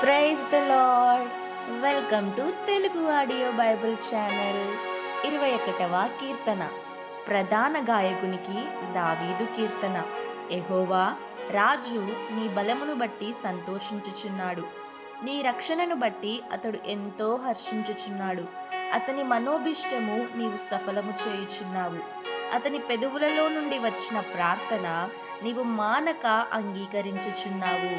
Praise the lord. Welcome to Telugu audio bible channel. 21వ కీర్తన. ప్రధాన గాయకునికి దావీదు కీర్తన. యెహోవా రాజు నీ బలమును బట్టి సంతోషించుచున్నాడు, నీ రక్షణను బట్టి అతడు ఎంతో హర్షించుచున్నాడు. అతని మనోభిష్టము నీవు సఫలము చేయుచున్నావు. అతని పెదవులలో నుండి వచ్చిన ప్రార్థన నీవు మానక అంగీకరించుచున్నావు.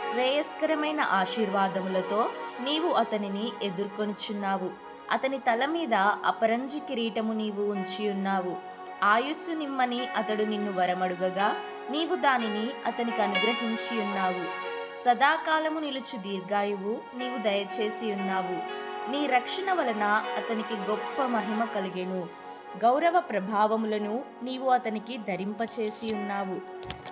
శ్రేయస్కరమైన ఆశీర్వాదములతో నీవు అతనిని ఎదుర్కొనుచున్నావు. అతని తల మీద అపరంజి కిరీటము నీవు ఉంచి ఉన్నావు. ఆయుస్సు నిమ్మని అతడు నిన్ను వరమడుగగా నీవు దానిని అతనికి అనుగ్రహించి ఉన్నావు. సదాకాలము నిలుచు దీర్ఘాయువు నీవు దయచేసి ఉన్నావు. నీ రక్షణ వలన అతనికి గొప్ప మహిమ కలిగెను. గౌరవ ప్రభావములను నీవు అతనికి ధరింపచేసి ఉన్నావు.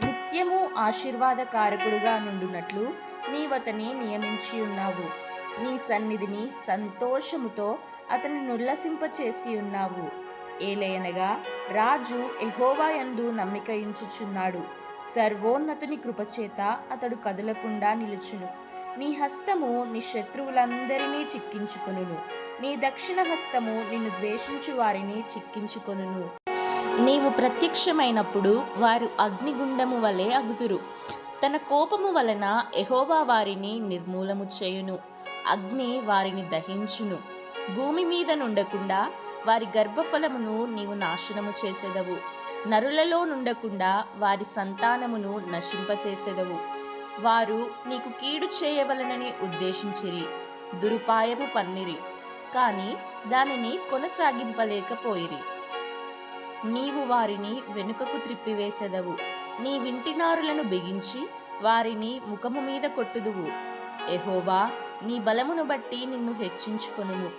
నిత్యము ఆశీర్వాదకారకుడుగా నుండునట్లు నీవతని నియమించి ఉన్నావు. నీ సన్నిధిని సంతోషముతో అతని నుల్లసింపచేసి ఉన్నావు. ఏలయనగా రాజు యెహోవా యందు నమ్మిక ఉంచుచున్నాడు. సర్వోన్నతుని కృపచేత అతడు కదలకుండా నిలుచును. నీ హస్తము నీ శత్రువులందరినీ చిక్కించుకొనును. నీ దక్షిణ హస్తము నిన్ను ద్వేషించు వారిని చిక్కించుకొనును. నీవు ప్రత్యక్షమైనప్పుడు వారు అగ్నిగుండము వలె అగుదురు. తన కోపము వలన యెహోవా వారిని నిర్మూలము చేయును. అగ్ని వారిని దహించును. భూమి మీద నుండకుండా వారి గర్భఫలమును నీవు నాశనము చేసెదవు. నరులలో నుండకుండా వారి సంతానమును నశింపచేసెదవు. వారు నీకు కీడు చేయవలనని ఉద్దేశించిరి, దురుపాయము పన్నిరి, కానీ దానిని కొనసాగింపలేకపోయిరి. నీవు వారిని వెనుకకు త్రిప్పివేసెదవు. నీ వింటినారులను బిగించి వారిని ముఖము మీద కొట్టుదువు. యెహోవా నీ బలమును బట్టి నిన్ను హెచ్చించుకొనుము.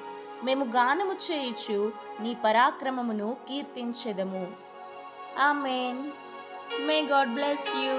మేము గానము చేయుచు నీ పరాక్రమమును కీర్తించెదము. Amen. May God bless you.